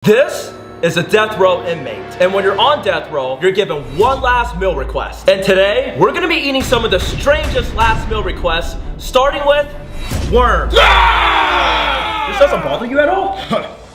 This is a death row inmate. And when you're on death row, you're given one last meal request. And today, we're gonna be eating some of the strangest last meal requests, starting with worms. This doesn't bother you at all?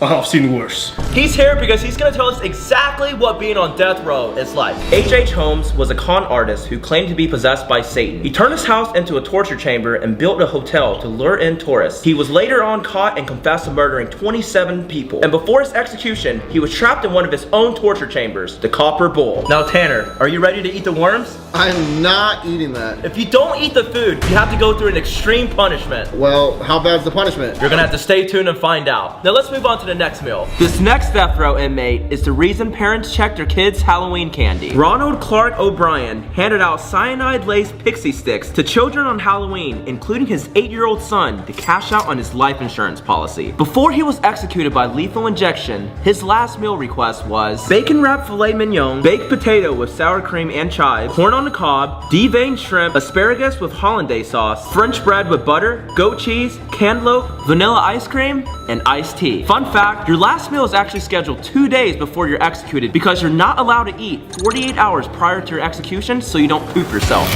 I've seen worse. He's here because he's gonna tell us exactly what being on death row is like. H.H. Holmes was a con artist who claimed to be possessed by Satan. He turned his house into a torture chamber and built a hotel to lure in tourists. He was later on caught and confessed to murdering 27 people. And before his execution, he was trapped in one of his own torture chambers, the Copper Bowl. Now Tanner, are you ready to eat the worms? I'm not eating that. If you don't eat the food, you have to go through an extreme punishment. Well, how bad's the punishment? You're gonna have to stay tuned and find out. Now let's move on to the next meal. This next death row inmate is the reason parents check their kids' Halloween candy. Ronald Clark O'Brien handed out cyanide-laced pixie sticks to children on Halloween, including his 8-year-old son, to cash out on his life insurance policy. Before he was executed by lethal injection, his last meal request was bacon wrapped filet mignon, baked potato with sour cream and chives, corn on the cob, deveined shrimp, asparagus with hollandaise sauce, French bread with butter, goat cheese, cantaloupe, vanilla ice cream, and iced tea. Fun fact, your last meal is actually scheduled 2 days before you're executed because you're not allowed to eat 48 hours prior to your execution so you don't poop yourself.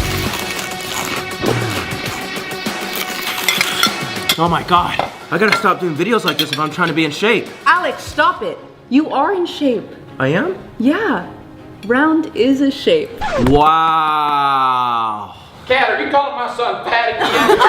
Oh my god, I gotta stop doing videos like this if I'm trying to be in shape. Alex, stop it. You are in shape. I am? Yeah. Round is a shape. Wow. Cat, are you calling my son Pat again?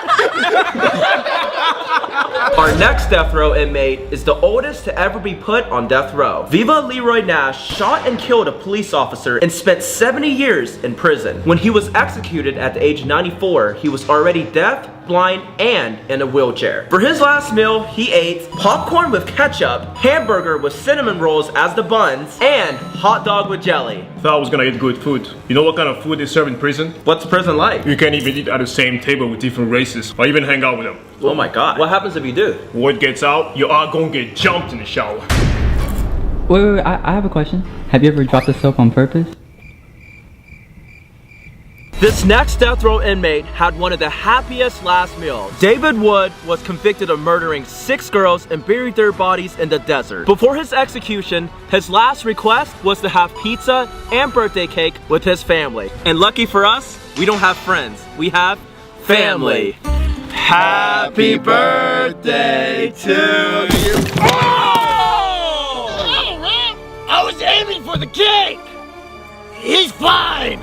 Our next death row inmate is the oldest to ever be put on death row. Viva Leroy Nash shot and killed a police officer and spent 70 years in prison. When he was executed at the age of 94, he was already deaf, blind, and in a wheelchair. For his last meal, he ate popcorn with ketchup, hamburger with cinnamon rolls as the buns, and hot dog with jelly. Thought I was gonna eat good food. You know what kind of food they serve in prison? What's prison like? You can't even eat at the same table with different races, or even hang out with them. Oh my god. What happens if you do? Word gets out, you are gonna get jumped in the shower. Wait, I have a question. Have you ever dropped the soap on purpose? This next death row inmate had one of the happiest last meals. David Wood was convicted of murdering 6 girls and buried their bodies in the desert. Before his execution, his last request was to have pizza and birthday cake with his family. And lucky for us, we don't have friends. We have family. Happy birthday to you. Oh! I was aiming for the cake! He's fine!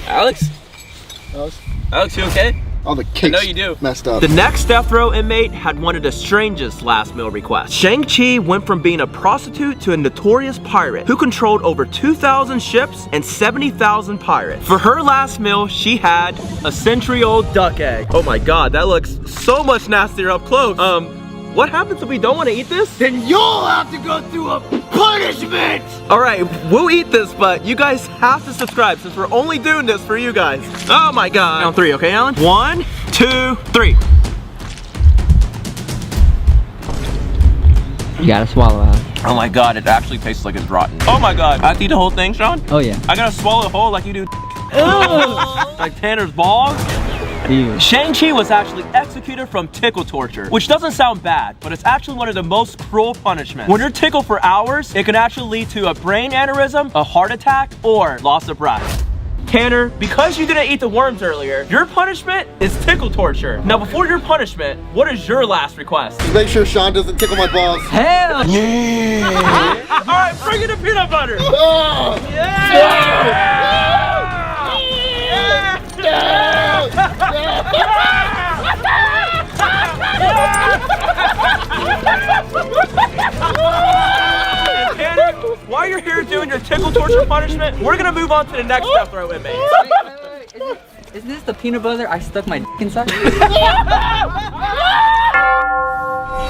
Alex, you okay? All the cakes I know you do. Messed up. The next death row inmate had one of the strangest last meal requests. Shang-Chi went from being a prostitute to a notorious pirate who controlled over 2,000 ships and 70,000 pirates. For her last meal, she had a century-old duck egg. Oh my god, that looks so much nastier up close. What happens if we don't want to eat this? Then you'll have to go through a punishment! Alright, we'll eat this, but you guys have to subscribe since we're only doing this for you guys. Oh my god. Count 3, okay, Alan? 1, 2, 3. You gotta swallow out. Oh my god, it actually tastes like it's rotten. Oh my god. I have to eat the whole thing, Sean? Oh yeah. I gotta swallow the whole like you do. Like Tanner's balls. Ew. Shang-Chi was actually executed from tickle torture, which doesn't sound bad, but it's actually one of the most cruel punishments. When you're tickled for hours, it can actually lead to a brain aneurysm, a heart attack, or loss of breath. Tanner, because you didn't eat the worms earlier, your punishment is tickle torture. Now before your punishment, what is your last request? Just make sure Sean doesn't tickle my balls. Hell Yeah! Alright, bring in the peanut butter! Oh! Tanner, while you're here doing your tickle torture punishment, we're gonna move on to the next death row inmate. Isn't this the peanut butter I stuck my dick inside?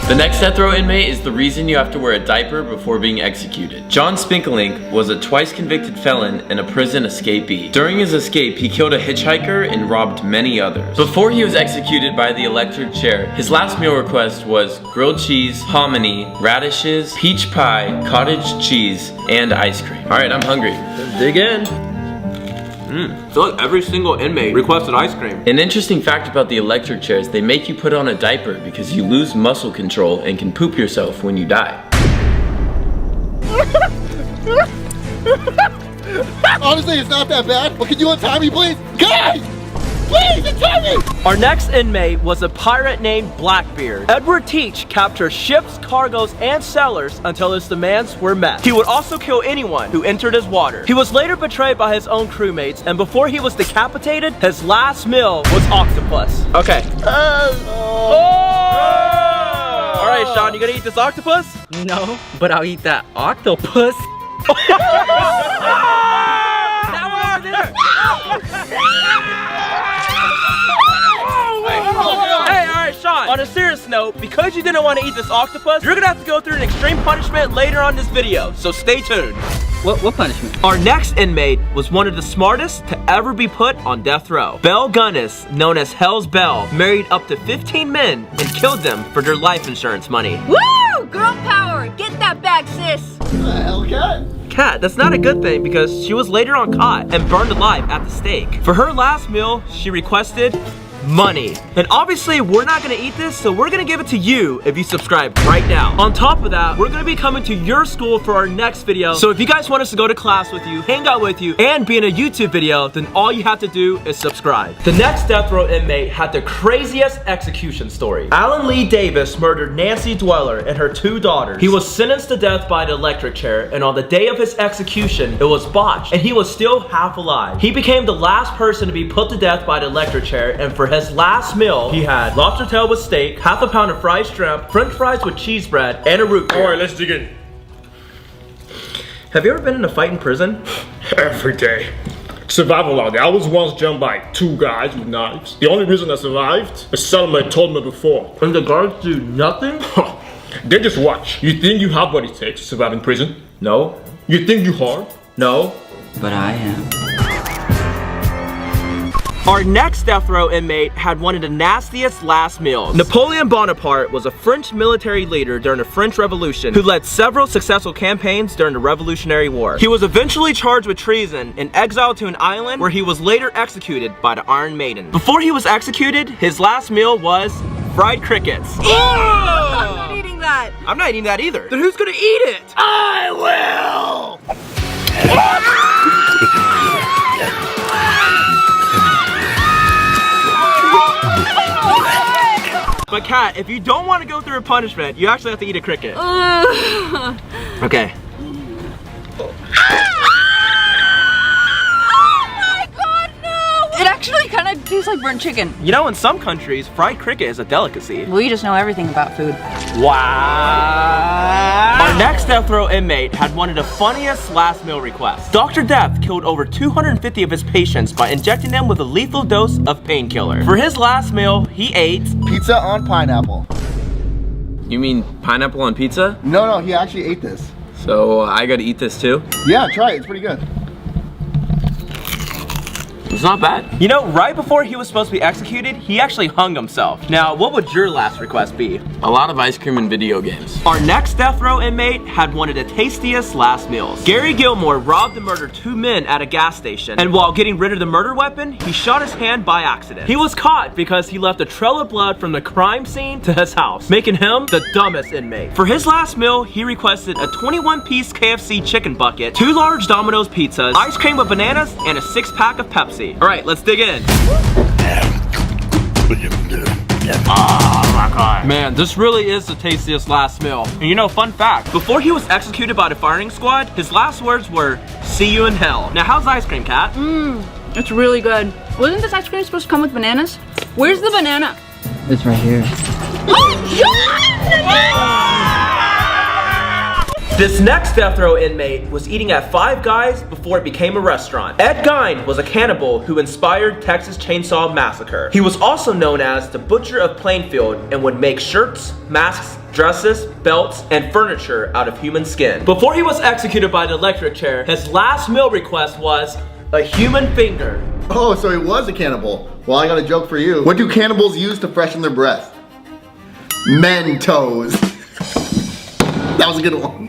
The next death row inmate is the reason you have to wear a diaper before being executed. John Spinkelink was a twice convicted felon and a prison escapee. During his escape, he killed a hitchhiker and robbed many others. Before he was executed by the electric chair, his last meal request was grilled cheese, hominy, radishes, peach pie, cottage cheese, and ice cream. Alright, I'm hungry. Dig in. I feel like every single inmate requested ice cream. An interesting fact about the electric chairs, they make you put on a diaper because you lose muscle control and can poop yourself when you die. Honestly, it's not that bad. But can you untie me, please? Guys! Please, untie me! Our next inmate was a pirate named Blackbeard. Edward Teach captured ships, cargoes, and sailors until his demands were met. He would also kill anyone who entered his water. He was later betrayed by his own crewmates, and before he was decapitated, his last meal was octopus. Okay. All right, Sean, you gonna eat this octopus? No, but I'll eat that octopus. That one over there. Hey, all right, Sean. On a serious note, because you didn't want to eat this octopus, you're gonna have to go through an extreme punishment later on this video. So stay tuned. What punishment? Our next inmate was one of the smartest to ever be put on death row. Belle Gunnis, known as Hell's Belle, married up to 15 men and killed them for their life insurance money. Woo! Girl power! Get that back, sis! What the hell, Cat? Cat, that's not a good thing because she was later on caught and burned alive at the stake. For her last meal, she requested money. And obviously, we're not gonna eat this, so we're gonna give it to you if you subscribe right now. On top of that, we're gonna be coming to your school for our next video. So if you guys want us to go to class with you, hang out with you, and be in a YouTube video, then all you have to do is subscribe. The next death row inmate had the craziest execution story. Alan Lee Davis murdered Nancy Dweller and her 2 daughters. He was sentenced to death by the electric chair, and on the day of his execution, it was botched, and he was still half alive. He became the last person to be put to death by the electric chair, and for his last meal, he had lobster tail with steak, half a pound of fried shrimp, french fries with cheese bread, and a root beer. All right, let's dig in. Have you ever been in a fight in prison? Every day. Survival out there. I was once jumped by 2 guys with knives. The only reason I survived, a settlement told me before. And the guards do nothing? They just watch. You think you have what it takes to survive in prison? No. You think you hard? No. But I am. Our next death row inmate had one of the nastiest last meals. Napoleon Bonaparte was a French military leader during the French Revolution who led several successful campaigns during the Revolutionary War. He was eventually charged with treason and exiled to an island where he was later executed by the Iron Maiden. Before he was executed, his last meal was fried crickets. I'm not eating that! I'm not eating that either. Then who's gonna eat it? I will! But Kat, if you don't want to go through a punishment, you actually have to eat a cricket. Okay. It actually kind of tastes like burnt chicken. You know, in some countries, fried cricket is a delicacy. We just know everything about food. Wow. Our next death row inmate had one of the funniest last meal requests. Dr. Death killed over 250 of his patients by injecting them with a lethal dose of painkiller. For his last meal, he ate Pizza on pineapple. You mean pineapple on pizza? No, he actually ate this. So I gotta eat this too? Yeah, try it. It's pretty good. It's not bad. You know, right before he was supposed to be executed, he actually hung himself. Now, what would your last request be? A lot of ice cream and video games. Our next death row inmate had one of the tastiest last meals. Gary Gilmore robbed and murdered 2 men at a gas station, and while getting rid of the murder weapon, he shot his hand by accident. He was caught because he left a trail of blood from the crime scene to his house, making him the dumbest inmate. For his last meal, he requested a 21-piece KFC chicken bucket, 2 large Domino's pizzas, ice cream with bananas, and a 6-pack of Pepsi. All right, let's dig in. Oh my God. Man, this really is the tastiest last meal. And you know, fun fact, before he was executed by the firing squad, his last words were, "See you in hell." Now, how's the ice cream, Kat? It's really good. Wasn't this ice cream supposed to come with bananas? Where's the banana? It's right here. This next death row inmate was eating at Five Guys before it became a restaurant. Ed Gein was a cannibal who inspired Texas Chainsaw Massacre. He was also known as the Butcher of Plainfield and would make shirts, masks, dresses, belts, and furniture out of human skin. Before he was executed by the electric chair, his last meal request was a human finger. Oh, so he was a cannibal. Well, I got a joke for you. What do cannibals use to freshen their breath? Mentos. That was a good one.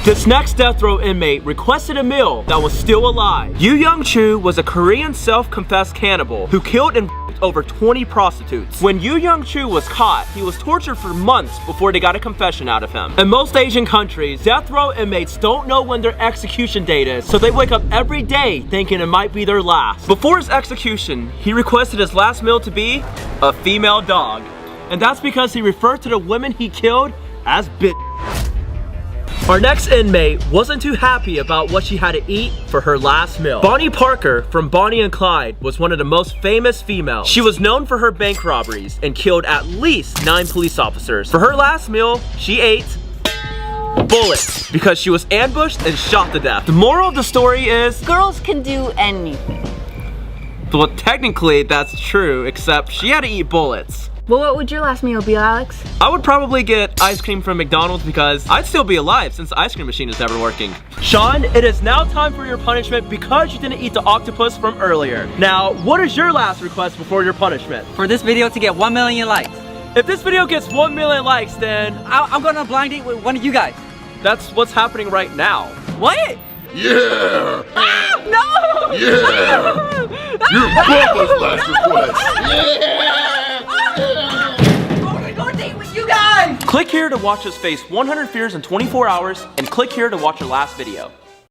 This next death row inmate requested a meal that was still alive. Yu Young Chu was a Korean self-confessed cannibal who killed and raped over 20 prostitutes. When Yu Young Chu was caught, he was tortured for months before they got a confession out of him. In most Asian countries, death row inmates don't know when their execution date is, so they wake up every day thinking it might be their last. Before his execution, he requested his last meal to be a female dog. And that's because he referred to the women he killed as bitch. Our next inmate wasn't too happy about what she had to eat for her last meal. Bonnie Parker from Bonnie and Clyde was one of the most famous females. She was known for her bank robberies and killed at least 9 police officers. For her last meal, she ate bullets because she was ambushed and shot to death. The moral of the story is girls can do anything. well, technically that's true, except she had to eat bullets. Well, what would your last meal be, Alex? I would probably get ice cream from McDonald's because I'd still be alive since the ice cream machine is never working. Sean, it is now time for your punishment because you didn't eat the octopus from earlier. Now, what is your last request before your punishment? For this video to get 1 million likes. If this video gets 1 million likes, then I'm going on a blind date with one of you guys. that's what's happening right now. What? Yeah! No! Yeah! You're Bubba's last request! Click here to watch us face 100 fears in 24 hours, and click here to watch our last video.